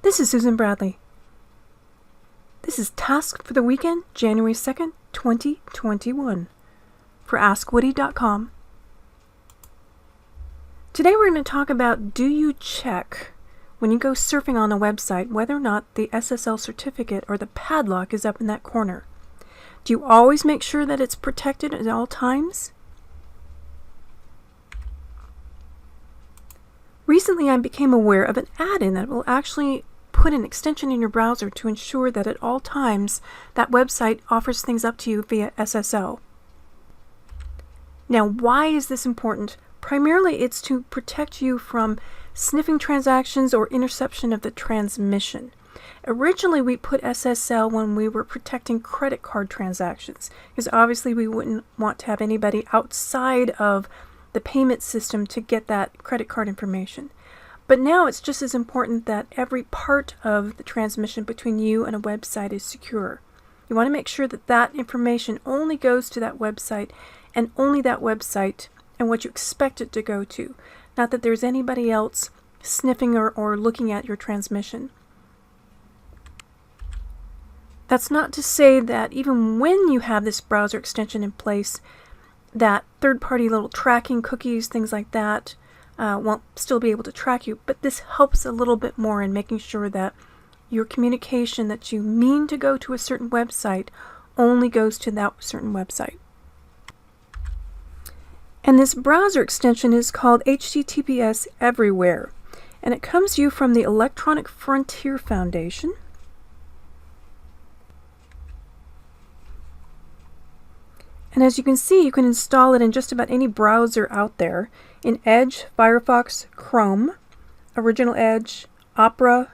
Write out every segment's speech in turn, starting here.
This is Susan Bradley. This is Task for the Weekend, January 2nd, 2021, for AskWoody.com. Today we're going to talk about, do you check when you go surfing on a website whether or not the SSL certificate or the padlock is up in that corner? Do you always make sure that it's protected at all times? Recently I became aware of an add-in that will actually put an extension in your browser to ensure that at all times that website offers things up to you via SSL. Now, why is this important? Primarily it's to protect you from sniffing transactions or interception of the transmission. Originally we put SSL when we were protecting credit card transactions, because obviously we wouldn't want to have anybody outside of the payment system to get that credit card information. But now it's just as important that every part of the transmission between you and a website is secure. You want to make sure that that information only goes to that website and only that website and what you expect it to go to. Not that there's anybody else sniffing or looking at your transmission. That's not to say that even when you have this browser extension in place, that third-party little tracking cookies, things like that, won't still be able to track you. But this helps a little bit more in making sure that your communication that you mean to go to a certain website only goes to that certain website. And this browser extension is called HTTPS Everywhere, and it comes to you from the Electronic Frontier Foundation. And as you can see, you can install it in just about any browser out there, in Edge, Firefox, Chrome, Original Edge, Opera.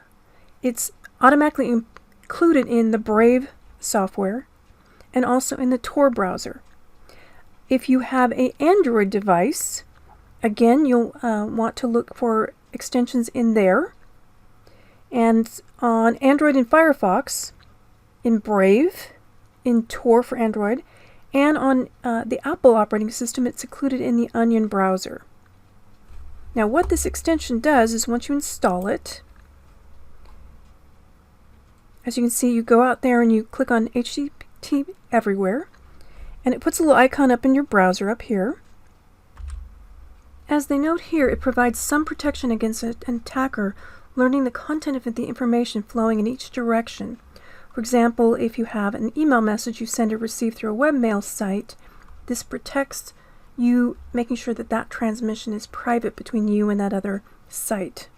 It's automatically included in the Brave software and also in the Tor browser. If you have an Android device, again, you'll want to look for extensions in there. And on Android and Firefox, in Brave, in Tor for Android, and on the Apple operating system, it's included in the Onion browser. Now what this extension does is once you install it, as you can see, you go out there and you click on HTTP Everywhere, and it puts a little icon up in your browser up here. As they note here, it provides some protection against an attacker learning the content of the information flowing in each direction. For example, if you have an email message you send or receive through a webmail site, this protects you, making sure that that transmission is private between you and that other site.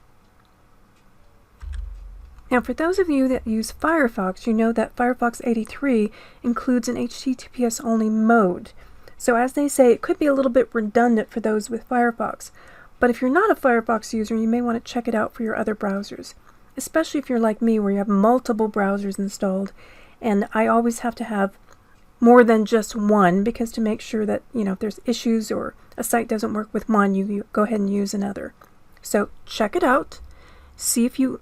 Now, for those of you that use Firefox, you know that Firefox 83 includes an HTTPS only mode. So as they say, it could be a little bit redundant for those with Firefox. But if you're not a Firefox user, you may want to check it out for your other browsers. Especially if you're like me, where you have multiple browsers installed, and I always have to have more than just one, because to make sure that, if there's issues or a site doesn't work with one, you go ahead and use another. So check it out, see if you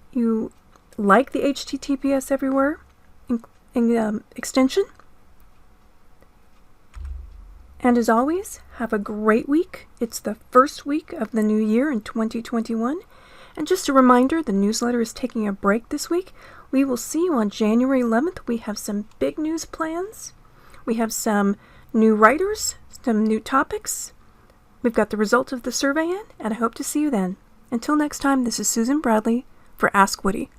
like the HTTPS Everywhere extension, and as always, have a great week. It's the first week of the new year in 2021. And just a reminder, the newsletter is taking a break this week. We will see you on January 11th. We have some big news plans. We have some new writers, some new topics. We've got the result of the survey in, and I hope to see you then. Until next time, this is Susan Bradley for Ask Woody.